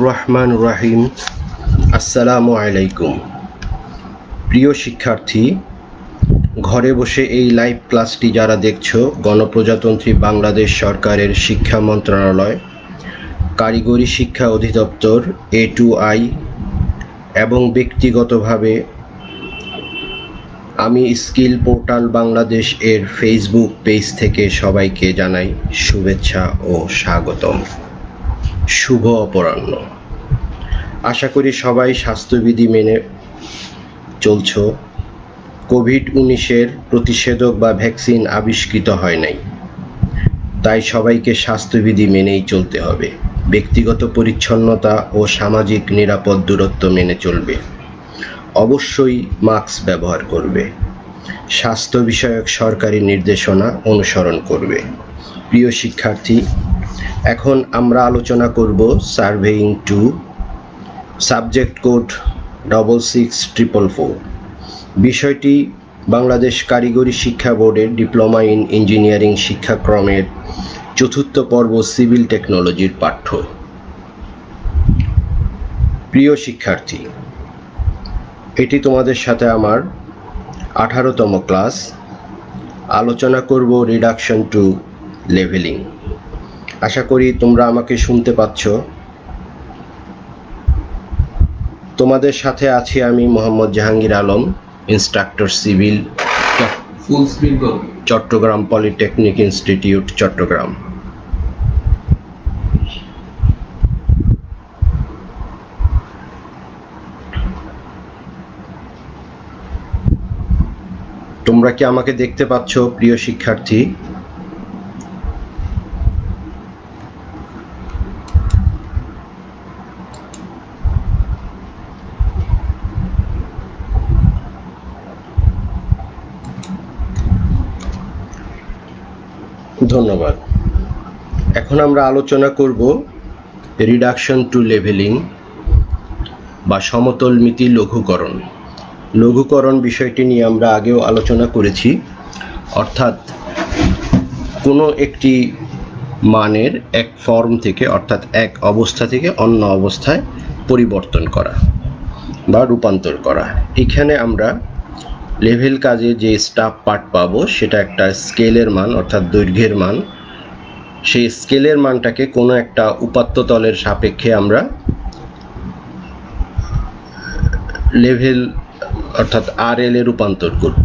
রহমানির রহিম। আসসালামু আলাইকুম। প্রিয় শিক্ষার্থী, ঘরে বসে এই লাইভ ক্লাসটি যারা দেখছো, গণপ্রজাতন্ত্রী বাংলাদেশ সরকারের শিক্ষা মন্ত্রণালয়, কারিগরি শিক্ষা অধিদপ্তর A2I এবং ব্যক্তিগতভাবে আমি স্কিল পোর্টাল বাংলাদেশ এর ফেসবুক পেজ থেকে সবাইকে জানাই শুভেচ্ছা ও স্বাগতম। শুভ অপরাহ্ন। আশা করি সবাই স্বাস্থ্যবিধি মেনে চলছো। কোভিড-19 প্রতিষেধক বা ভ্যাকসিন আবিষ্কৃত হয় নাই, তাই সবাইকে স্বাস্থ্যবিধি মেনেই চলতে হবে। ব্যক্তিগত পরিচ্ছন্নতা ও সামাজিক নিরাপদ দূরত্ব মেনে চলবে। অবশ্যই মাস্ক ব্যবহার করবে। স্বাস্থ্য বিষয়ক সরকারি নির্দেশনা অনুসরণ করবে। প্রিয় শিক্ষার্থী, এখন আমরা আলোচনা করব সার্ভেইং 2, সাবজেক্ট কোড 66444। বিষয়টি বাংলাদেশ কারিগরি শিক্ষা বোর্ডের ডিপ্লোমা ইন ইঞ্জিনিয়ারিং শিক্ষাক্রমের চতুর্থ পর্ব সিভিল টেকনোলজির পাঠ্য। প্রিয় শিক্ষার্থী, এটি তোমাদের সাথে আমার 18তম ক্লাস। আলোচনা করব রিডাকশন টু লেভেলিং। আশা করি তোমরা আমাকে শুনতে পাচ্ছ। তোমাদের সাথে আছি আমি Mohammad Jahangir Alam, instructor civil, Chittagong polytechnic institute, Chittagong. তোমরা কি আমাকে দেখতে পাচ্ছ, প্রিয় শিক্ষার্থী? ধন্যবাদ। এখন আমরা আলোচনা করব রিডাকশন টু লেভেলিং বা সমতলমিতি লঘুকরণ। লঘুকরণ বিষয়টি নিয়ে আমরা আগেও আলোচনা করেছি, অর্থাৎ কোনো একটি মানের এক ফর্ম থেকে, অর্থাৎ এক অবস্থা থেকে অন্য অবস্থায় পরিবর্তন করা বা রূপান্তর করা। এখানে আমরা লেভেল কাজে যে স্টাফ পার্ট পাবো সেটা একটা স্কেলের মান, অর্থাৎ দৈর্ঘ্যের মান। সেই স্কেলের মানটাকে কোনো একটা উপাত্ত তলের সাপেক্ষে আমরা লেভেল অর্থাৎ RL এ রূপান্তর করব।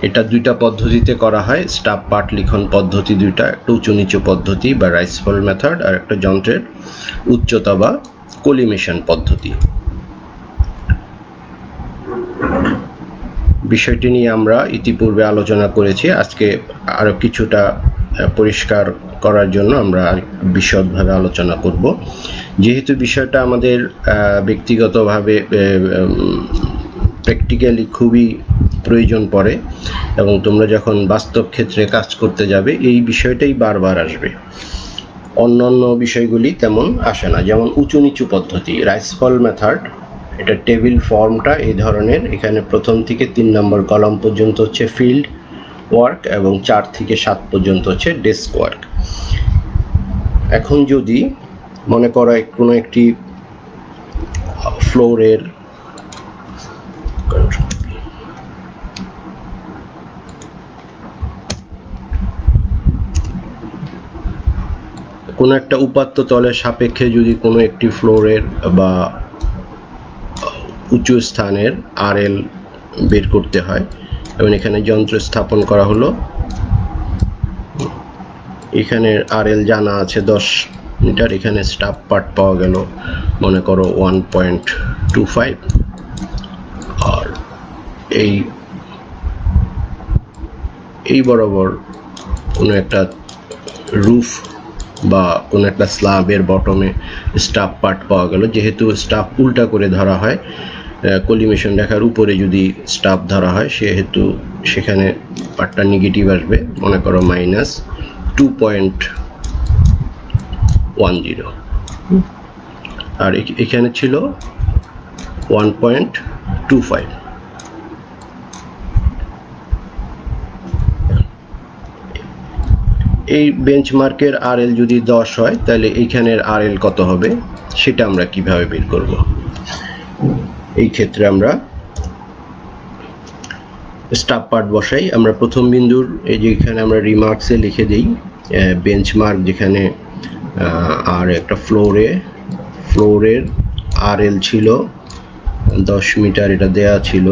এটা দুইটা পদ্ধতিতে করা হয়। স্টাফ পার্ট লিখন পদ্ধতি দুইটা, একটা উঁচু নিচু পদ্ধতি বা রাইস ফল মেথড, আর একটা যন্ত্রের উচ্চতা বা কলিমেশন পদ্ধতি। বিষয়টি নিয়ে আমরা ইতিপূর্বে আলোচনা করেছি। আজকে আরো কিছুটা পরিষ্কার করার জন্য আমরা বিশদভাবে আলোচনা করব। যেহেতু বিষয়টা আমাদের ব্যক্তিগতভাবে প্র্যাকটিক্যালি খুবই প্রয়োজন পড়ে এবং তোমরা যখন বাস্তব ক্ষেত্রে কাজ করতে যাবে এই বিষয়টাই বারবার আসবে। অন্যান্য বিষয়গুলি তেমন আসে না, যেমন উঁচু নিচু পদ্ধতি, রাইস ফল মেথড। এটা টেবিল ফর্মটা এই ধরনের। এখানে প্রথম থেকে 3 নম্বর কলাম পর্যন্ত হচ্ছে ফিল্ড ওয়ার্ক এবং 4 থেকে 7 পর্যন্ত হচ্ছে ডেস্ক ওয়ার্ক। এখন যদি মনে করো কোনো একটি ফ্লোরের কোনো একটা উপাত্ত তলের সাপেক্ষে যদি কোনো একটি ফ্লোরের বা উঁচু স্থানের RL বের করতে হয় এবং এখানে যন্ত্র স্থাপন করা হলো। এখানে RL জানা আছে 10 মিটার। এখানে স্টাফ পার্ট পাওয়া গেল মনে করো 1.25, আর এই বরাবর কোনো একটা রুফ বা কোনো একটা স্ল্যাবের বটমে স্টাফ পার্ট পাওয়া গেল। যেহেতু স্টাফ উল্টা করে ধরা হয়, কলিমেশন রেখার উপরে যদি স্টাফ ধরা হয় সেহেতু সেখানে পার্টটা নেগেটিভ আসবে, মনে করো -2.10, আর এখানে ছিল 1.25। এই বেঞ্চমার্কের আরএল যদি 10 হয় তাহলে এইখানের আরএল কত হবে সেটা আমরা কিভাবে বের করব। এই ক্ষেত্রে আমরা স্টাফ পার্ট বসাই। আমরা প্রথম বিন্দুর এই যে এখানে আমরা রিমার্কসে লিখে দিই বেঞ্চমার্ক যেখানে আর একটা ফ্লোরের আরএল ছিল 10 মিটার, এটা দেয়া ছিল,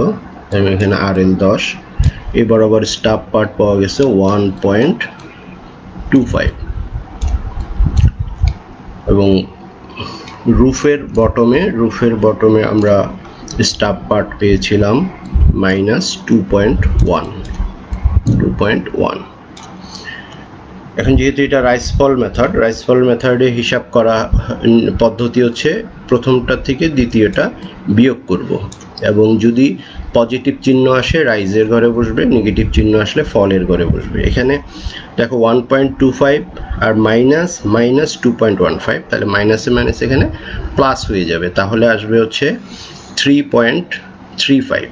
এখানে আরএল 10, এই বরাবর স্টাফ পার্ট পাওয়া গেছে 1.25 এবং রুফের বটমে আমরা স্টাফ পার্ট পেয়েছিলাম -2.1। এখন যেহেতু এটা রাইসফল মেথডে হিসাব করা পদ্ধতি হচ্ছে প্রথমটা থেকে দ্বিতীয়টা বিয়োগ করব এবং যদি পজিটিভ চিহ্ন আসে রাইজের ঘরে বসবে, নেগেটিভ চিহ্ন আসলে ফলের ঘরে বসবে। এখানে দেখো 1.25 আর মাইনাস 2.15, তাহলে মাইনাসে মাইনাস এখানে প্লাস হয়ে যাবে, তাহলে আসবে হচ্ছে 3.35।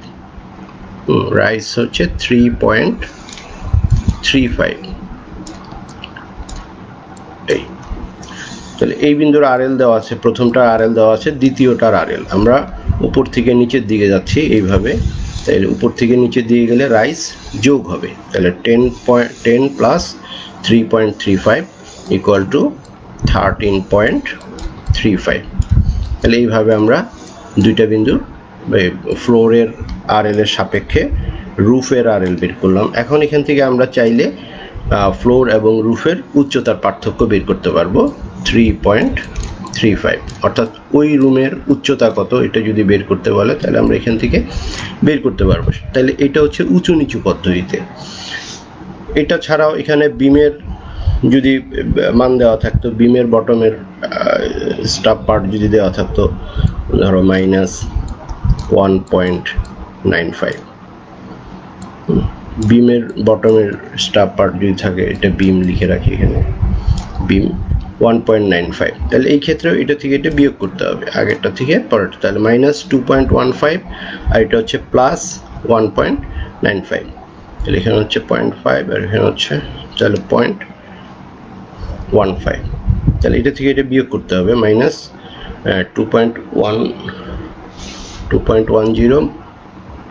রাইস হচ্ছে 3.35। তাহলে এই বিন্দুর আরএল দেওয়া আছে, প্রথমটার আরএল দেওয়া আছে, দ্বিতীয়টার আরএল আমরা উপর থেকে নিচের দিকে যাচ্ছি এইভাবে, তাহলে উপর থেকে নিচের দিকে গেলে রাইস যোগ হবে, তাহলে 10 প্লাস 3.35 ইকুয়াল টু 13.35। তাহলে এইভাবে আমরা দুইটা বিন্দুর ফ্লোরের আরএল এর সাপেক্ষে রুফের আরএল বের করলাম। এখন এখান থেকে আমরা চাইলে ফ্লোর এবং রুফের উচ্চতার পার্থক্য বের করতে পারবো 3.35, অর্থাৎ ওই রুমের উচ্চতা কত এটা যদি বের করতে বলে তাহলে আমরা এখান থেকে বের করতে পারবো। তাহলে এটা হচ্ছে উঁচু নিচু পদ্ধতিতে। এটা ছাড়াও এখানে বিমের যদি মান দেওয়া থাকতো, বিমের বটমের স্টাফ পার্ট যদি দেওয়া থাকতো ধরো -1.95, বিমের বটমের স্টাফ পার্ট যদি থাকে, এটা বিম লিখে রাখি এখানে, বিম 1.95, তাহলে এই ক্ষেত্রে এটা থেকে এটা বিয়োগ করতে হবে আগেরটা থেকে পরেরটা, তাহলে -2.15 আর এটা হচ্ছে +1.95, তাহলে এখানে হচ্ছে 0.5 আর এখানে হচ্ছে তাহলে 0.15, তাহলে এটা থেকে এটা বিয়োগ করতে হবে -2.10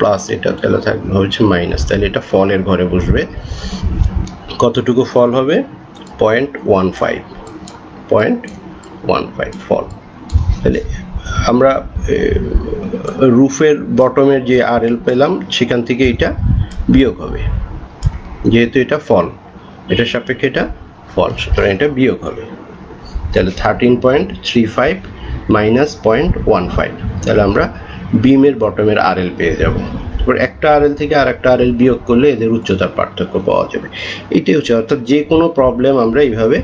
প্লাস এটা, তাহলে থাকবে হচ্ছে মাইনাস, তাহলে এটা ফলের ঘরে বসবে। কতটুকু ফল হবে? 0.15 ফল। তাহলে আমরা রুফের বটমের যে আরএল পেলাম সেখান থেকে এটা বিয়োগ হবে, যেহেতু এটা ফল, এটার সাপেক্ষে এটা ফল, সুতরাং এটা বিয়োগ হবে। তাহলে 13.35 মাইনাস 0.15, তাহলে আমরা বিমের বটমের আরএল পেয়ে যাব। তারপর একটা আরএল থেকে আর একটা আরএল বিয়োগ করলে এদের উচ্চতার পার্থক্য পাওয়া যাবে। এটাই হচ্ছে, অর্থাৎ যে কোনো প্রবলেম আমরা এইভাবে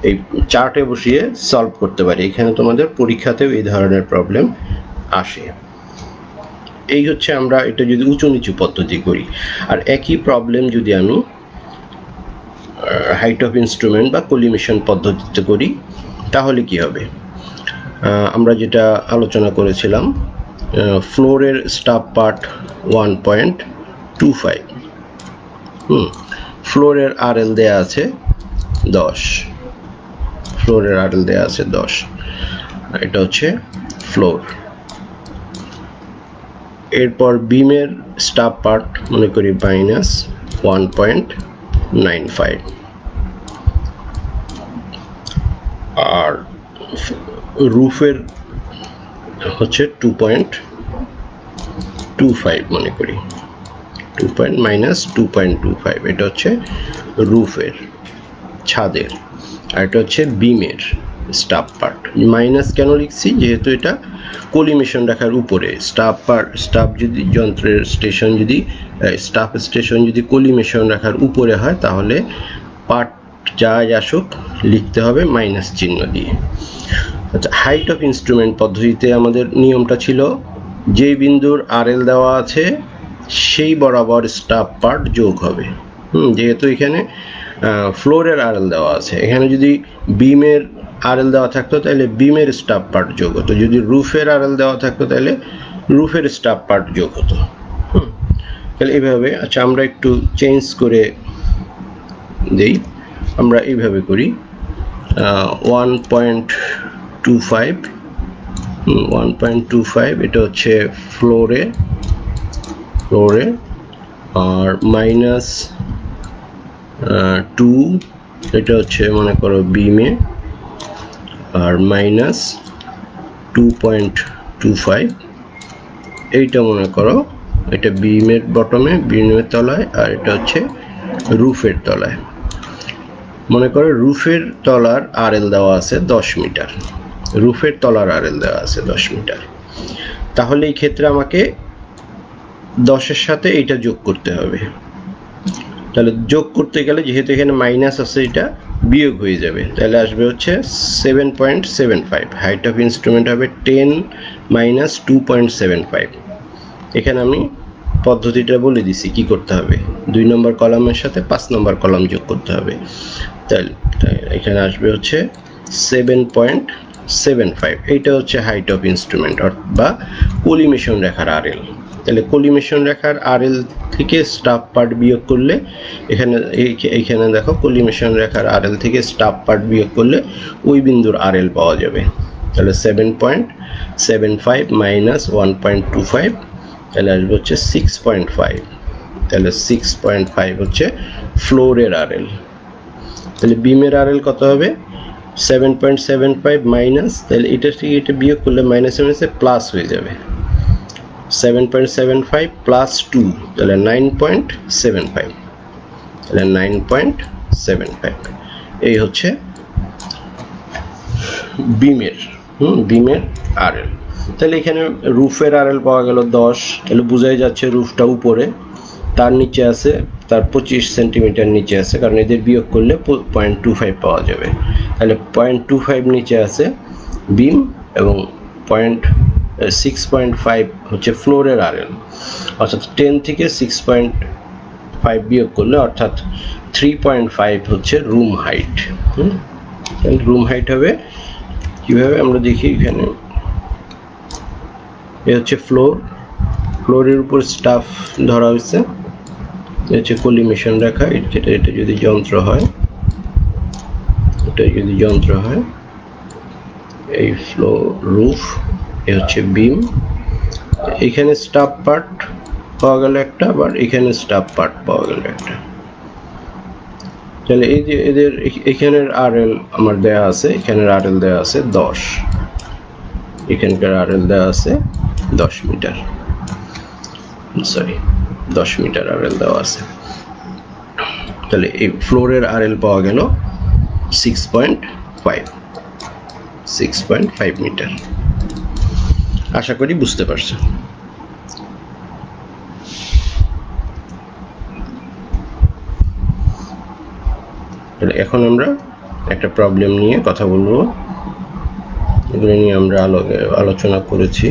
এই চার্টে বসিয়ে সলভ করতে পারি। এখানে তোমাদের পরীক্ষাতেও এই ধরনের প্রবলেম আসে। এই হচ্ছে আমরা এটা যদি উঁচু নিচু পদ্ধতি করি। আর একই প্রবলেম যদি আমি হাইট অফ ইনস্ট্রুমেন্ট বা কলিমেশন পদ্ধতিতে করি তাহলে কি হবে? আমরা যেটা আলোচনা করেছিলাম, ফ্লোরের স্টাফ পার্ট 1.25, ফ্লোরের আরএল দেয়া আছে 10, ফ্লোরের আরএল দেয়া আছে 10, এটা হচ্ছে ফ্লোর। এরপর বিমের স্টাফ পার্ট মনে করি -1.95 আর রুফের হচ্ছে 2.25 মনে করি, -2.25, এটা হচ্ছে রুফের ছাদের, আর এটা হচ্ছে বিমের স্টাফ পার্ট। মাইনাস কেন লিখছি? যেহেতু এটা কলিমেশন রেখার উপরে, স্টাফ যদি যন্ত্রের স্টেশন যদি স্টাফ স্টেশন যদি কলিমেশন রেখার উপরে হয় তাহলে পার্ট যাই আসুক লিখতে হবে মাইনাস চিহ্ন দিয়ে। আচ্ছা, হাইট অফ ইনস্ট্রুমেন্ট পদ্ধতিতে আমাদের নিয়মটা ছিল যে বিন্দুর আরএল দেওয়া আছে সেই বরাবর স্টাফ পার্ট যোগ হবে। যেহেতু এখানে ফ্লোরের আরএল দেওয়া আছে, এখানে যদি বিমের আরএল দেওয়া থাকতো তাহলে বিমের স্টাফ পার্ট যোগ হতো, যদি রুফের আরএল দেওয়া থাকতো তাহলে রুফের স্টাফ পার্ট যোগ হতো। তাহলে এইভাবে। আচ্ছা, আমরা একটু চেঞ্জ করে দেই, আমরা এইভাবে করি 1.25 এটা হচ্ছে ফ্লোরে আর মাইনাস 2 এটা হচ্ছে মনে করো বিমে আর মাইনাস 2.25 এইটা মনে করো এটা বিমের বটমে বিমের তলায় আর এটা হচ্ছে রুফের তলায়। মনে করো রুফের তলার আরএল দেওয়া আছে 10 মিটার, রুফের তলার আরএল দেওয়া আছে 10 মিটার। তাহলে এই ক্ষেত্রে আমাকে 10 এর সাথে এটা যোগ করতে হবে। তাহলে যোগ করতে গেলে যেহেতু এখানে মাইনাস আছে এটা বিয়োগ হয়ে যাবে, তাহলে আসবে হচ্ছে 7.75। হাইট অফ ইনস্ট্রুমেন্ট হবে 10 মাইনাস 2.75। এখানে আমি পদ্ধতিটা বলে দিছি কি করতে হবে, 2 নম্বর কলামের সাথে 5 নম্বর কলাম যোগ করতে হবে। তাহলে এখানে আসবে হচ্ছে 7.75। এইটা হচ্ছে হাইট অফ ইনস্ট্রুমেন্ট বা কলিমেশন রেখার আরএল। তাহলে কলিমেশন রেখার আরএল থেকে স্টাফ পার্ট বিয়োগ করলে এইখানে দেখো কলিমেশন রেখার আরএল থেকে স্টাফ পার্ট বিয়োগ করলে ওই বিন্দুর আরএল পাওয়া যাবে। তাহলে 7.75 মাইনাস 1.25 তাহলে আসবে হচ্ছে 6.5। তাহলে 6.5 হচ্ছে ফ্লোরের আরএল। তাহলে বিমের আরএল কত হবে 7.75 মাইনাস, তাহলে এটা থেকে এটা বিয়োগ করলে মাইনাস মাইনাসে প্লাস হয়ে যাবে 7.75 প্লাস 2 তাহলে 9.75। তাহলে 9.75 এই হচ্ছে বিমের আরএল। তাহলে এখানে রুফের আরএল পাওয়া গেল 10। তাহলে বোঝাই যাচ্ছে রুফটা উপরে, তার নিচে আছে, তার 25 সেন্টিমিটার নিচে আছে, কারণ এদের বিয়োগ করলে 0.25 পাওয়া যাবে। তাহলে 0.25 নিচে আছে বিম এবং 6.5 হচ্ছে ফ্লোরের আরএল। অর্থাৎ 10 থেকে 6.5 বিয়োগ করলে অর্থাৎ 3.5 হচ্ছে রুম হাইট। রুম হাইট হবে কিভাবে আমরা দেখি, এখানে এ হচ্ছে ফ্লোরের উপর স্টাফ ধরা হয়েছে, হচ্ছে কলিমেশন রেখা। এটা যদি যন্ত্র হয়, এই রুফ এ হচ্ছে বিম, এখানে স্টাফ পার্ট পাওয়া গেল একটা, আবার এখানে স্টাফ পার্ট পাওয়া গেল একটা। তাহলে এই যে এদের এখানের আরএল আমার দেয়া আছে, এখানের আরএল দেয়া আছে 10, এখানকার আরএল দেয়া আছে 10 মিটার, 10 মিটার আরএল দেওয়া আছে। তাহলে এই ফ্লোরের আরএল পাওয়া গেল 6.5 মিটার। আশা করি বুঝতে পারছো। তাহলে এখন আমরা একটা প্রবলেম নিয়ে কথা বলবো, এগুলো নিয়ে আমরা আলোচনা করেছি।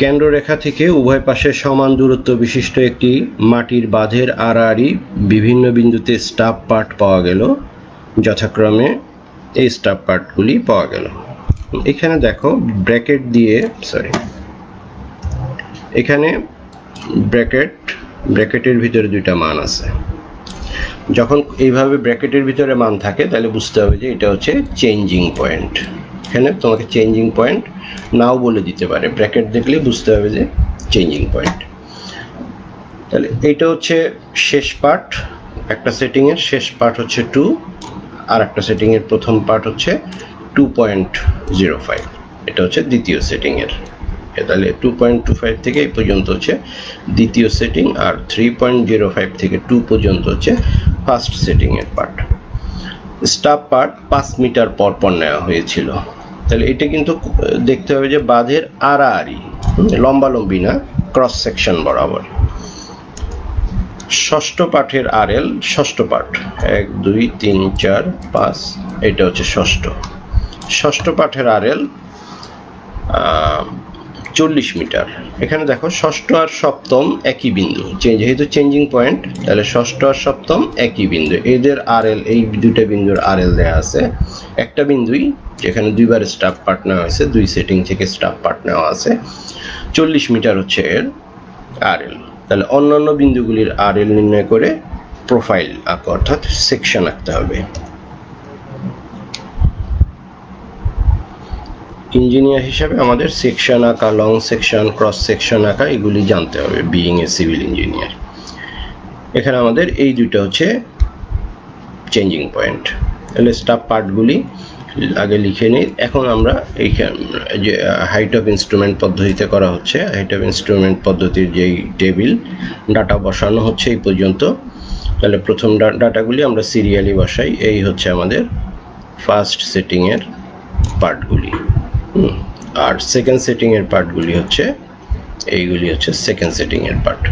কেন্দ্ররেখা থেকে উভয় পাশে সমান দূরত্ব বিশিষ্ট একটি মাটির বাঁধের আড়াআড়ি বিভিন্ন বিন্দুতে স্টাফ পার্ট পাওয়া গেল, যথাক্রমে এই স্টাফ পার্টগুলি পাওয়া গেল। এখানে দেখো ব্র্যাকেট দিয়ে, এখানে ব্র্যাকেটের ভিতরে দুইটা মান আছে। যখন এইভাবে ব্র্যাকেটের ভিতরে মান থাকে তাহলে বুঝতে হবে যে এটা হচ্ছে চেঞ্জিং পয়েন্ট। এখানে তোমাকে চেঞ্জিং পয়েন্ট নাও বলে দিতে পারে, ব্র্যাকেট দেখলে বুঝতে হবে যে চেঞ্জিং পয়েন্ট। তাহলে এইটা হচ্ছে শেষ পার্ট, একটা সেটিংয়ের শেষ পার্ট হচ্ছে 2, আর একটা সেটিংয়ের প্রথম পার্ট হচ্ছে 2.05, এটা হচ্ছে দ্বিতীয় সেটিংয়ের। তাহলে 2.25 থেকে এই পর্যন্ত হচ্ছে দ্বিতীয় সেটিং, আর 3.05 থেকে 2 পর্যন্ত হচ্ছে ফার্স্ট সেটিংয়ের পার্ট। স্টাফ পার্ট 5 মিটার পর পর নেওয়া হয়েছিল। তাহলে এটা কিন্তু দেখতে হবে যে বাঁধের আড়াআড়ি, লম্বালম্বি না, ক্রস সেকশন বরাবর। ষষ্ঠ পাঠের আরএল, ষষ্ঠ পাঠ 1 2 3 4 5, এটা হচ্ছে ষষ্ঠ পাঠের আরএল 40 মিটার। এখানে দেখো ষষ্ঠ আর সপ্তম একই বিন্দু, যেহেতু চেঞ্জিং পয়েন্ট তাহলে ষষ্ঠ আর সপ্তম একই বিন্দু, এদের আরএল, এই দুটো বিন্দুর আরএল দেয়া আছে। একটা বিন্দুই যেখানে দুইবার স্টাফ পার্ট নেওয়া হয়েছে, 2 সেটিং থেকে স্টাফ পার্ট নেওয়া আছে, 40 মিটার হচ্ছে এর RL। তাহলে অন্যান্য বিন্দুগুলির RL নির্ণয় করে প্রোফাইল আঁকা, অর্থাৎ সেকশন আঁকতে হবে। ইঞ্জিনিয়ার হিসাবে আমাদের সেকশন আঁকা, লং সেকশন, ক্রস সেকশন আঁকা এগুলি জানতে হবে, বিইং এ সিভিল ইঞ্জিনিয়ার। এখানে আমাদের এই দুটো হচ্ছে চেঞ্জিং পয়েন্ট। তাহলে স্টাফ পার্টগুলি আগে লিখে নিই। এখন আমরা এইখানে যে হাইট অফ ইনস্ট্রুমেন্ট পদ্ধতিতে করা হচ্ছে, হাইট অফ ইনস্ট্রুমেন্ট পদ্ধতির যেই টেবিল ডাটা বসানো হচ্ছে এই পর্যন্ত। তাহলে প্রথম ডাটাগুলি আমরা সিরিয়ালি বসাই। এই হচ্ছে আমাদের ফার্স্ট সেটিংয়ের পার্টগুলি, আর সেকেন্ড সেটিংয়ের পার্টগুলি হচ্ছে এইগুলি হচ্ছে সেকেন্ড সেটিংয়ের পার্ট।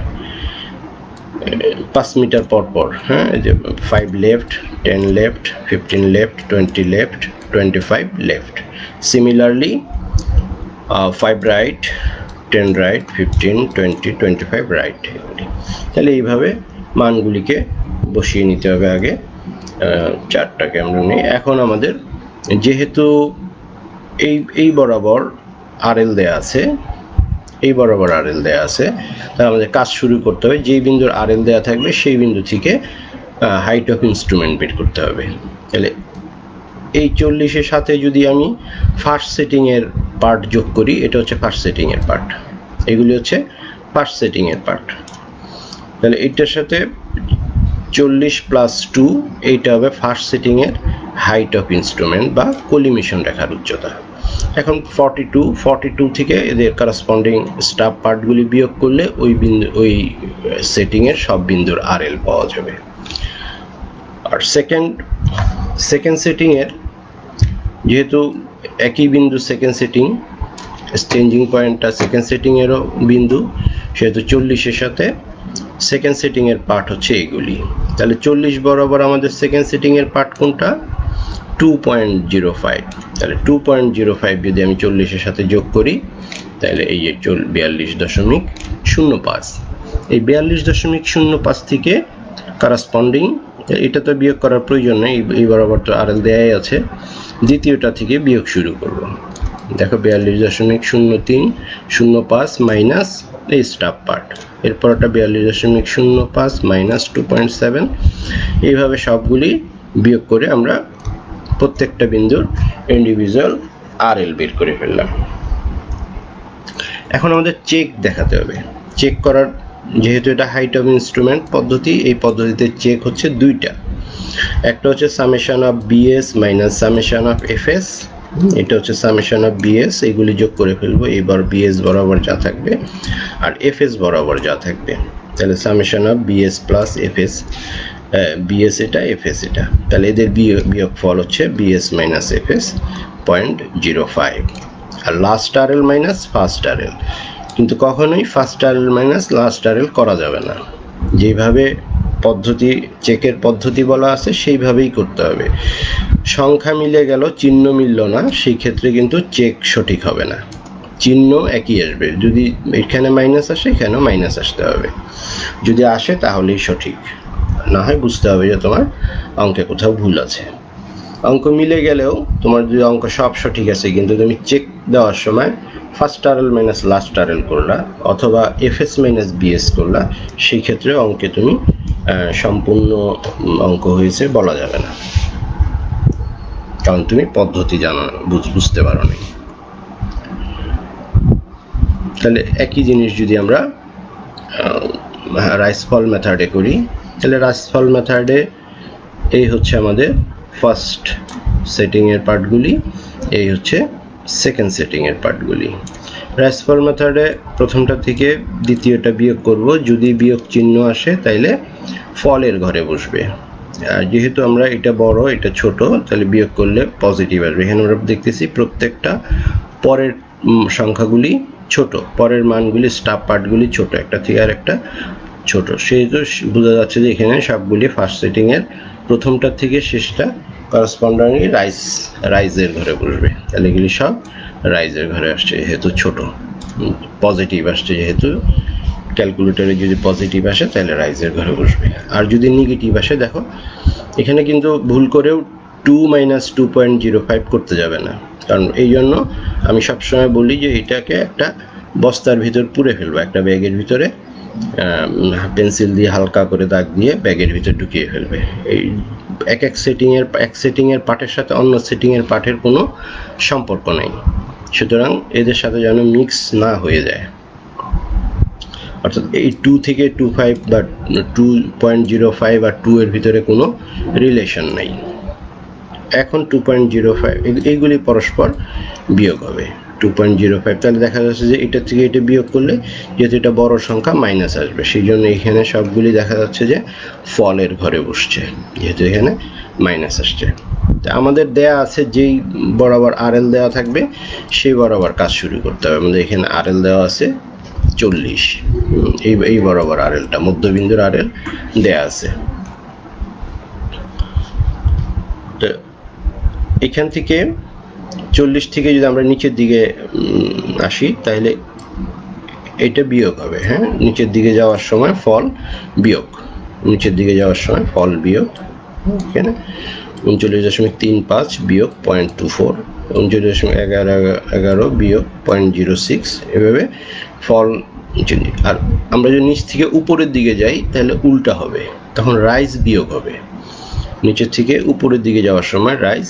5 মিটার পর পর, হ্যাঁ, যে 5 left, 10 left, 15 left, 20 left, 25 left. Similarly 5 right, 10 right, 15, 20, 25 right. তাহলে এইভাবে মানগুলিকে বসিয়ে নিতে হবে আগে। চারটাকে আমরা নিই। এখন আমাদের যেহেতু এই বরাবর RL দেয়া আছে, এই বরাবর RL দেয়া আছে, তাহলে আমাদের কাজ শুরু করতে হবে। যেই বিন্দুর RL দেয়া থাকবে সেই বিন্দু থেকে হাইট অফ ইনস্ট্রুমেন্ট বের করতে হবে। তাহলে এই 40-এর সাথে যদি আমি ফার্স্ট সেটিংয়ের পার্ট যোগ করি, এটা হচ্ছে ফার্স্ট সেটিংয়ের পার্ট, এগুলি হচ্ছে ফার্স্ট সেটিংয়ের পার্ট। তাহলে এইটার সাথে 40 + 2, এইটা হবে ফার্স্ট সেটিংয়ের হাইট অফ ইনস্ট্রুমেন্ট বা কলিমেশন রেখার উচ্চতা। এখন 42 থেকে এদের কারেসপন্ডিং স্টাফ পার্টগুলি বিয়োগ করলে ওই সেটিংয়ের সব বিন্দুর RL পাওয়া যাবে। আর সেকেন্ড সেটিংয়ের যেহেতু একই বিন্দু সেকেন্ড সেটিং, চেঞ্জিং পয়েন্টটা সেকেন্ড সেটিংয়েরও বিন্দু, সেহেতু 40-এর সাথে সেকেন্ড সেটিংয়ের পার্ট হচ্ছে এইগুলি। তাহলে 40 বরাবর আমাদের সেকেন্ড সেটিংয়ের পার্ট কোনটা? 2.05। তাহলে 2.05 যদি আমি 40-এর সাথে যোগ করি, তাহলে এই যে 42.05। এই 42.05 থেকে কারেসপন্ডিং, এটা তো বিয়োগ করার প্রয়োজন নেই, এই বরাবর তো RL দেয়াই আছে। দ্বিতীয়টা থেকে বিয়োগ শুরু করব। দেখো 42.0305 মাইনাস এই স্টাফ পার্ট, এরপরটা 42.05 মাইনাস 2.7। এইভাবে সবগুলি বিয়োগ করে আমরা প্রত্যেকটা বিন্দুর ইন্ডিভিজুয়াল RL বের করে ফেললাম। এখন আমাদের চেক দেখাতে হবে। চেক করার, যেহেতু এটা হাইট অফ ইনস্ট্রুমেন্ট পদ্ধতি, এই পদ্ধতিতে চেক হচ্ছে দুইটা। একটা হচ্ছে summation of BS minus summation of FS, এটা হচ্ছে সামেশন অফ BS, এইগুলি যোগ করে ফেলবো। এইবার BS বরাবর যা থাকবে আর FS বরাবর যা থাকবে, তাহলে summation of BS plus FS, BS এটা, FS এটা, তাহলে এদের বিয়োগ ফল হচ্ছে BS মাইনাস FS 0.05। আর last RL minus first RL, কিন্তু কখনোই first RL minus last RL করা যাবে না। যেভাবে পদ্ধতি, চেকের পদ্ধতি বলা আছে সেইভাবেই করতে হবে। সংখ্যা মিলে গেল, চিহ্ন মিলল না, সেই ক্ষেত্রে কিন্তু চেক সঠিক হবে না। চিহ্ন একই আসবে, যদি এখানে মাইনাস আসে এখানেও মাইনাস আসতে হবে। যদি আসে তাহলেই সঠিক, না হয় বুঝতে হবে যে তোমার অঙ্কে কোথাও ভুল আছে। অঙ্ক মিলে গেলেও তোমার যদি অঙ্ক সব সঠিক আছে, কিন্তু তুমি চেক দেওয়ার সময় first RL minus last RL করলা অথবা FS মাইনাস BS করলা, সেই ক্ষেত্রে অঙ্কে তুমি সম্পূর্ণ অঙ্ক হয়েছে বলা যাবে না, কারণ তুমি পদ্ধতি জানো, বুঝতে পারো নি। তাহলে একই জিনিস যদি আমরা রাইসফল মেথডে করি, তাহলে রাইসফল মেথডে এই হচ্ছে আমাদের ফার্স্ট সেটিংয়ের পার্টগুলি, এই হচ্ছে সেকেন্ড সেটিংয়ের পার্টগুলি। রাইসফল মেথডে প্রথমটা থেকে দ্বিতীয়টা বিয়োগ করব, যদি বিয়োগ চিহ্ন আসে তাইলে ফলের ঘরে বসবে। আর যেহেতু আমরা এটা বড় এটা ছোট, তাহলে বিয়োগ করলে পজিটিভ আসবে। এখানে আমরা দেখতেছি প্রত্যেকটা পরের সংখ্যাগুলি ছোট, পরের মানগুলি স্টাফ পার্টগুলি ছোট, একটা থেকে আর একটা ছোট, সেহেতু বোঝা যাচ্ছে যে এখানে সবগুলি ফার্স্ট সেটিংয়ের প্রথমটা থেকে শেষটা করসপন্ডিংলি রাইজের ঘরে বসবে। তাহলে এগুলি সব রাইজের ঘরে আসছে, যেহেতু ছোট। পজিটিভ আসছে যেহেতু, ক্যালকুলেটরে যদি পজিটিভ আসে তাহলে রাইজের ঘরে বসবে। আর যদি নেগেটিভ আসে, দেখো এখানে কিন্তু ভুল করেও 2 মাইনাস 2.05 করতে যাবে না, কারণ এই জন্য আমি সবসময় বলি যে এটাকে একটা বস্তার ভিতর পুরে ফেলবো, একটা ব্যাগের ভিতরে পেন্সিল দিয়ে হালকা করে দাগ দিয়ে ব্যাগের ভিতর ঢুকিয়ে ফেলবে। এই এক সেটিংয়ের পার্টের সাথে অন্য সেটিংয়ের পার্টের কোনো সম্পর্ক নেই, সুতরাং এদের সাথে যেন মিক্স না হয়ে যায়। অর্থাৎ এই 2 থেকে 2.5 বা 2.05 আর 2 এর ভিতরে কোনো রিলেশন নাই। এখন 2.05 এইগুলি পরস্পর বিয়োগ হবে। 2.05 তাহলে দেখা যাচ্ছে যে এটা থেকে এটা বিয়োগ করলে যেহেতু এটা বড় সংখ্যা মাইনাস আসবে, সেই জন্য এখানে সবগুলি দেখা যাচ্ছে যে ফলের ঘরে বসছে, যেহেতু এখানে মাইনাস আসছে। তা আমাদের দেয়া আছে যেই বরাবর আরএল দেওয়া থাকবে সেই বরাবর কাজ শুরু করতে হবে। আমাদের এখানে আরএল দেওয়া আছে 40, এই বরাবর আরএলটা মধ্যবিন্দুর আরএল দেয়া আছে। তো এখান থেকে 40 থেকে যদি আমরা নিচের দিকে আসি তাহলে এটা বিয়োগ হবে। হ্যাঁ, নিচের দিকে যাওয়ার সময় ফল বিয়োগ, নিচের দিকে যাওয়ার সময় ফল বিয়োগ। এখানে 39.35 বিয়োগ 0.24, 39.11 বিয়োগ 0.06, এভাবে ফল। আর আমরা যদি নিচ থেকে উপরের দিকে যাই তাহলে উল্টা হবে, তখন রাইজ বিয়োগ হবে। নিচের থেকে উপরের দিকে যাওয়ার সময় রাইজ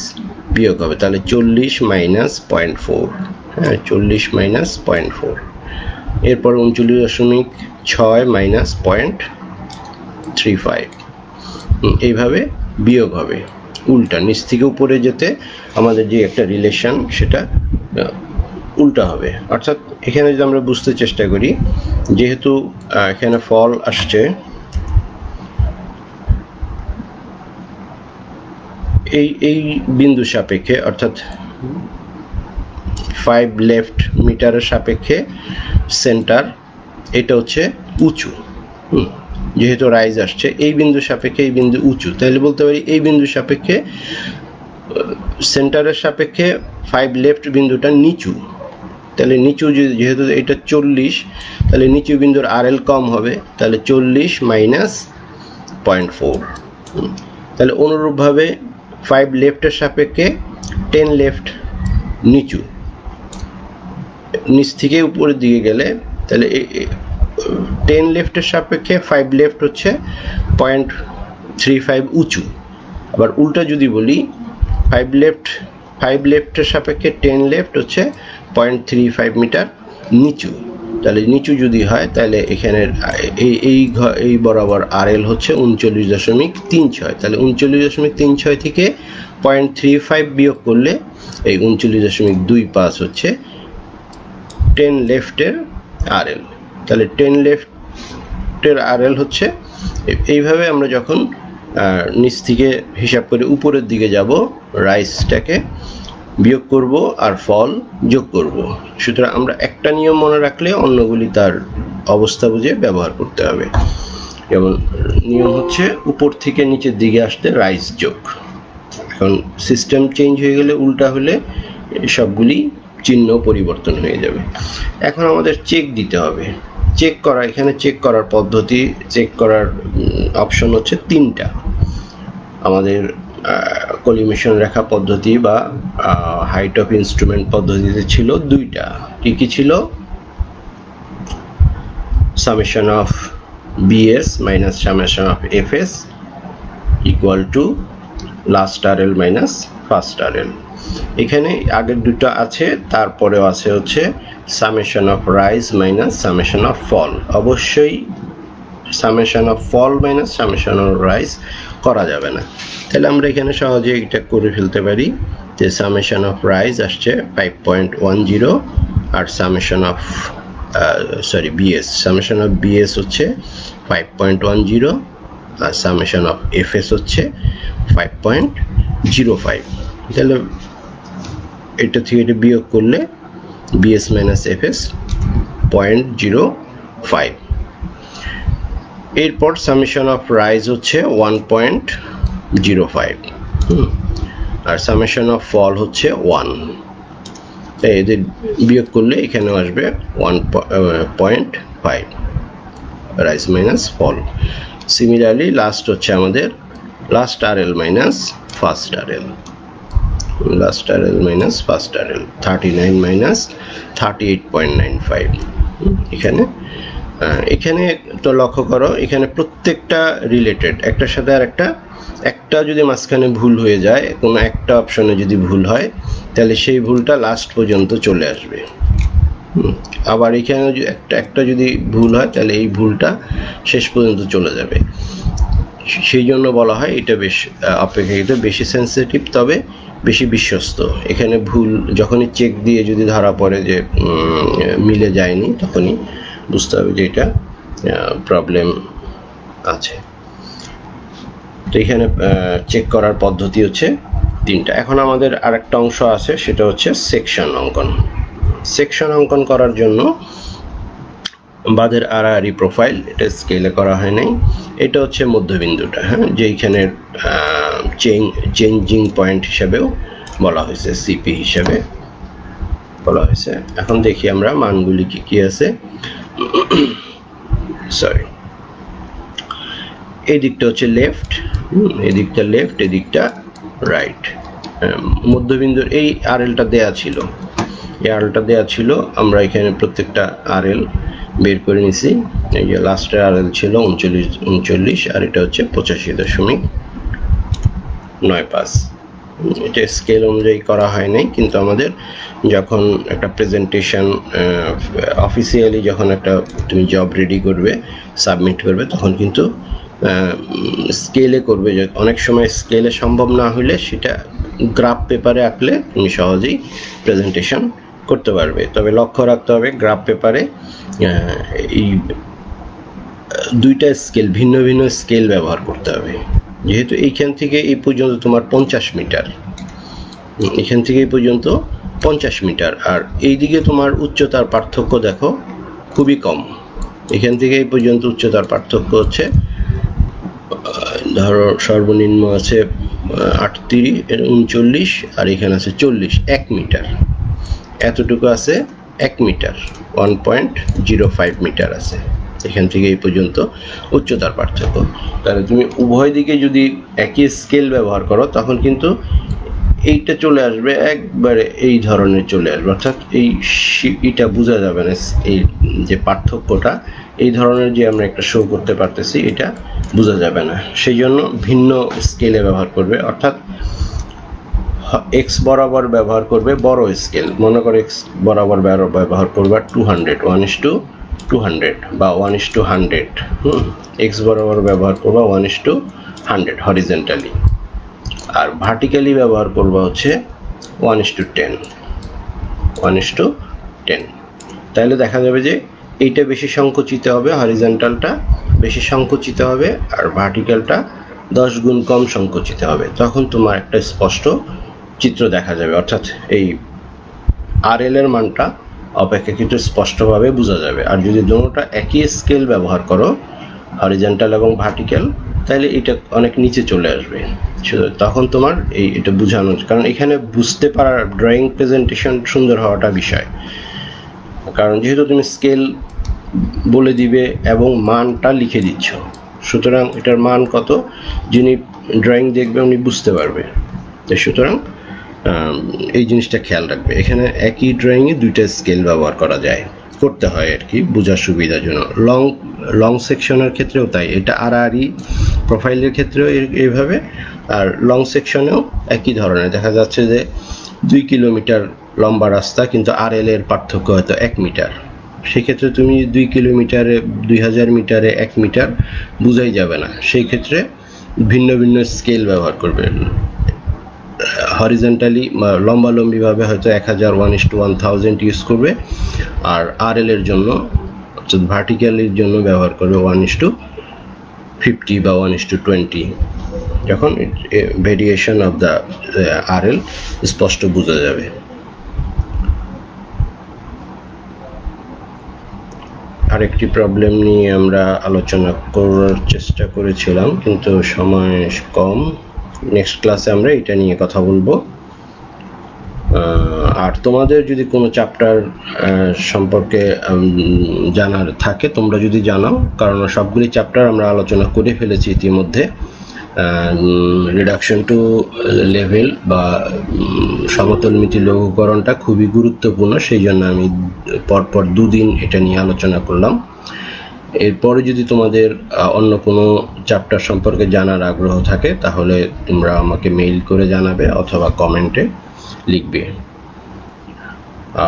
বিয়োগ হবে, তাহলে 40 মাইনাস 0.4। হ্যাঁ, 40 মাইনাস 0.4। এরপর 39.6 মাইনাস 0.35, এইভাবে বিয়োগ হবে উল্টা। নিচ থেকে উপরে যেতে আমাদের যে একটা রিলেশন সেটা উল্টা হবে। অর্থাৎ এখানে যদি আমরা বুঝতে চেষ্টা করি, যেহেতু এখানে ফল আসছে এই বিন্দু সাপেক্ষে, অর্থাৎ 5 লেফট মিটারের সাপেক্ষে সেন্টার এটা হচ্ছে উঁচু। যেহেতু রাইজ আসছে এই বিন্দু সাপেক্ষে এই বিন্দু উঁচু, তাহলে বলতে পারি এই বিন্দু সাপেক্ষে সেন্টারের সাপেক্ষে 5 লেফট বিন্দুটা নিচু। তাহলে নিচু যেহেতু এটা 40, তাহলে নিচু বিন্দুর আরএল কম হবে, তাহলে 40 মাইনাস 0.4। তাহলে অনুরূপভাবে 5 লেফটের সাপেক্ষে 10 লেফট নিচু, নিচ থেকে উপরের দিকে গেলে তাহলে 10 লেফটের সাপেক্ষে 5 লেফট হচ্ছে 0.35 উঁচু। আবার উল্টা যদি বলি 5 লেফটের সাপেক্ষে 10 লেফট হচ্ছে 0.35 মিটার নিচু। তাহলে নিচু যদি হয় তাহলে এখানের এই বরাবর আরএল হচ্ছে 39.36। তাহলে 39.36 থেকে 0.35 বিয়োগ করলে এই 39.25 হচ্ছে 10 লেফটের আরএল। তাহলে 10 লেফটের আরএল হচ্ছে এইভাবে। আমরা যখন নিচ থেকে হিসাব করে উপরের দিকে যাব, রাইজটাকে বিয়োগ করব আর ফল যোগ করব। সুতরাং আমরা একটা নিয়ম মনে রাখলে অন্যগুলি তার অবস্থা বুঝে ব্যবহার করতে হবে। যেমন নিয়ম হচ্ছে উপর থেকে নিচের দিকে আসতে রাইজ যোগ। এখন সিস্টেম চেঞ্জ হয়ে গেলে, উল্টা হলে সবগুলি চিহ্ন পরিবর্তন হয়ে যাবে। এখন আমাদের চেক দিতে হবে। চেক করা, এখানে চেক করার পদ্ধতি, চেক করার অপশন হচ্ছে 3টা। আমাদের কলিমেশন রেখা পদ্ধতি বা হাইট অফ ইনস্ট্রুমেন্ট পদ্ধতিতে ছিল 2টা। কি ছিল? Summation of BS minus summation of FS equal to last RL minus first RL. এখানে আগের দুটো আছে, তারপরেও আছে হচ্ছে summation of rise minus summation of fall. অবশ্যই summation of fall minus summation of rise করা যাবে না। তাহলে আমরা এখানে সহজে এটা করে ফেলতে পারি যে সামেশন অফ রাইজ আসছে 5.10 আর summation of BS, summation of BS হচ্ছে 5.10 আর সামেশন অফ এফএস হচ্ছে 5.05। তাহলে এটা থেকে এটা বিয়োগ করলে বিএস মাইনাস এফএস 0.05। এরপর সামেশন অফ রাইজ হচ্ছে 1.05 আর সামেশন অফ ফল হচ্ছে 1। তাই এদের বিয়োগ করলে এখানে আসবে 1.5 রাইজ মাইনাস ফল। সিমিলারলি লাস্ট হচ্ছে আমাদের last RL minus first RL, last RL minus first RL 39 minus 38.95। এখানে এখানে তো লক্ষ্য করো, এখানে প্রত্যেকটা রিলেটেড, একটার সাথে আর একটা যদি মাঝখানে ভুল হয়ে যায়, কোনো একটা অপশনে যদি ভুল হয়, তাহলে সেই ভুলটা লাস্ট পর্যন্ত চলে আসবে। আবার এখানে একটা যদি ভুল হয়, তাহলে এই ভুলটা শেষ পর্যন্ত চলে যাবে। সেই জন্য বলা হয় এটা অপেক্ষাকৃত বেশি সেন্সিটিভ, তবে বেশি বিশ্বস্ত। এখানে ভুল যখনই চেক দিয়ে যদি ধরা পড়ে যে মিলে যায়নি, তখনই বুঝতে হবে যে এটা প্রবলেম আছে। তো এখানে চেক করার পদ্ধতি হচ্ছে 3টা। এখন আমাদের আরেকটা অংশ আছে, সেটা হচ্ছে সেকশন অঙ্কন। সেকশন অঙ্কন করার জন্য বাদের আড়াআড়ি প্রোফাইল, এটা স্কেলে করা হয় নাই। এটা হচ্ছে মধ্যবিন্দুটা, হ্যাঁ, যেইখানে চেঞ্জিং পয়েন্ট হিসাবেও বলা হয়েছে, সিপি হিসাবে বলা হয়েছে। এখন দেখি আমরা মানগুলি কি কি আছে। সরি, এই দিকটা হচ্ছে লেফট, এদিকটা লেফট, এদিকটা রাইট। মধ্যবিন্দুর এই আরএলটা দেয়া ছিল, এই আরএলটা দেয়া ছিল, আমরা এখানে প্রত্যেকটা আরএল বের করে নিছি। এই যে লাস্টের আরএল ছিল 39, আর এটা হচ্ছে 85.95। এটা স্কেল অনুযায়ী করা হয় নাই, কিন্তু আমাদের যখন একটা প্রেজেন্টেশন অফিসিয়ালি যখন একটা তুমি জব রেডি করবে, সাবমিট করবে, তখন কিন্তু স্কেলে করবে। অনেক সময় স্কেলে সম্ভব না হলে সেটা গ্রাফ পেপারে আঁকলে তুমি সহজেই প্রেজেন্টেশন করতে পারবে। তবে লক্ষ্য রাখতে হবে, গ্রাফ পেপারে এই 2টা স্কেল, ভিন্ন ভিন্ন স্কেল ব্যবহার করতে হবে। যেহেতু এইখান থেকে এই পর্যন্ত তোমার 50 মিটার, এখান থেকে এই পর্যন্ত 50 মিটার, আর এইদিকে তোমার উচ্চতার পার্থক্য দেখো খুবই কম। এখান থেকে এই পর্যন্ত উচ্চতার পার্থক্য হচ্ছে, ধরো সর্বনিম্ন আছে 39, আর এখানে আছে 40, 1 মিটার। এতটুকু আছে 1 মিটার, 1.05 মিটার আছে এখান থেকে এই পর্যন্ত উচ্চতার পার্থক্য। তাহলে তুমি উভয় দিকে যদি একই স্কেল ব্যবহার করো, তখন কিন্তু এইটা চলে আসবে একবারে এই ধরনের চলে আসবে, অর্থাৎ এটা বোঝা যাবে না, এই যে পার্থক্যটা এই ধরনের যে আমরা একটা শো করতে পারতেছি, এটা বোঝা যাবে না। সেই জন্য ভিন্ন স্কেলে ব্যবহার করবে, অর্থাৎ এক্স বরাবর ব্যবহার করবে বড় স্কেল। মনে করো এক্স বরাবর ব্যবহার করবে 200, 1:200 বা 1:100। এক্স বরাবর ব্যবহার করবা 1:100 হরিজেন্টালি, আর ভার্টিক্যালি ব্যবহার করবা হচ্ছে 1:10, 1:10। তাহলে দেখা যাবে যে এইটা বেশি সংকুচিত হবে, হরিজেন্টালটা বেশি সংকুচিত হবে, আর ভার্টিক্যালটা 10 গুণ কম সংকুচিত হবে। তখন তোমার একটা স্পষ্ট চিত্র দেখা যাবে, অর্থাৎ এই আরএল এর মানটা অপেক্ষাকৃত স্পষ্টভাবে বোঝা যাবে। আর যদি দুটোটা একই স্কেল ব্যবহার করো, হরিজেন্টাল এবং ভার্টিক্যাল, তাহলে এটা অনেক নিচে চলে আসবে। তখন তোমার এটা বোঝানো, কারণ এখানে বুঝতে পারার, ড্রয়িং প্রেজেন্টেশন সুন্দর হওয়াটা বিষয়। কারণ যেহেতু তুমি স্কেল বলে দিবে এবং মানটা লিখে দিচ্ছ, সুতরাং এটার মান কত যিনি ড্রয়িং দেখবে উনি বুঝতে পারবে। সুতরাং এই জিনিসটা খেয়াল রাখবে। এখানে একই ড্রয়িংয়ে 2টা স্কেল ব্যবহার করতে হয় আর কি, বোঝার সুবিধার জন্য। লং সেকশনের ক্ষেত্রেও তাই, এটা আড়াআড়ি প্রোফাইলের ক্ষেত্রেও এইভাবে, আর লং সেকশনেও একই ধরনের। দেখা যাচ্ছে যে 2 কিলোমিটার লম্বা রাস্তা, কিন্তু আরএল এর পার্থক্য হয়তো 1 মিটার। সেক্ষেত্রে তুমি 2 কিলোমিটারে, 2000 মিটারে 1 মিটার বোঝাই যাবে না। সেই ক্ষেত্রে ভিন্ন ভিন্ন স্কেল ব্যবহার করবে। হরিজেন্টালি লম্বালম্বিভাবে হয়তো 1000, 1:1000 ইউজ করবে, আর আরএল এর জন্য, অর্থাৎ ভার্টিক্যালের জন্য ব্যবহার করবে 1:50 বা 1:20। যখন ভেরিয়েশন অফ দ্য আরএল স্পষ্ট বোঝা যাবে। আরেকটি প্রবলেম নিয়ে আমরা আলোচনা করার চেষ্টা করেছিলাম, কিন্তু সময় কম। নেক্সট ক্লাসে আমরা এটা নিয়ে কথা বলবো। আর তোমাদের যদি কোনো চ্যাপ্টার সম্পর্কে জানার থাকে, তোমরা যদি জানাও, কারণ সবগুলি চ্যাপ্টার আমরা আলোচনা করে ফেলেছি ইতিমধ্যে। রিডাকশন টু লেভেল বা সমতলমিতি লঘুকরণটা খুবই গুরুত্বপূর্ণ, সেই জন্য আমি পরপর 2 দিন এটা নিয়ে আলোচনা করলাম। এরপরে যদি তোমাদের অন্য কোনো চ্যাপ্টার সম্পর্কে জানার আগ্রহ থাকে তাহলে তোমরা আমাকে মেইল করে জানাবে অথবা কমেন্টে লিখবে।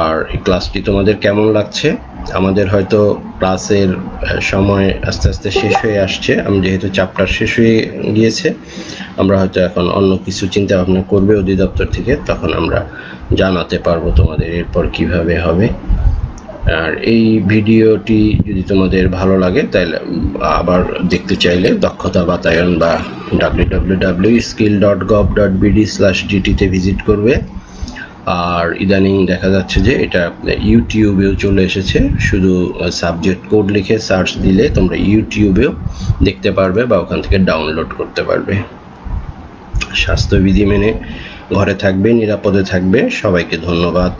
আর এই ক্লাসটি তোমাদের কেমন লাগছে? আমাদের হয়তো ক্লাসের সময় আস্তে আস্তে শেষ হয়ে আসছে। আমি যেহেতু চ্যাপ্টার শেষ হয়ে গিয়েছে, আমরা হয়তো এখন অন্য কিছু চিন্তা ভাবনা করবে অধিদপ্তর থেকে, তখন আমরা জানাতে পারবো তোমাদের এরপর কিভাবে হবে। আর এই ভিডিওটি যদি তোমাদের ভালো লাগে তাহলে আবার দেখতে চাইলে দক্ষতা বাতায়ন বা www.skill.gov.bd/gt তে ভিজিট করবে। আর ইদানিং দেখা যাচ্ছে যে এটা ইউটিউবেও চলে এসেছে, শুধু সাবজেক্ট কোড লিখে সার্চ দিলে তোমরা ইউটিউবেও দেখতে পারবে বা ওখান থেকে ডাউনলোড করতে পারবে। স্বাস্থ্যবিধি মেনে ঘরে থাকবে, নিরাপদে থাকবে। সবাইকে ধন্যবাদ।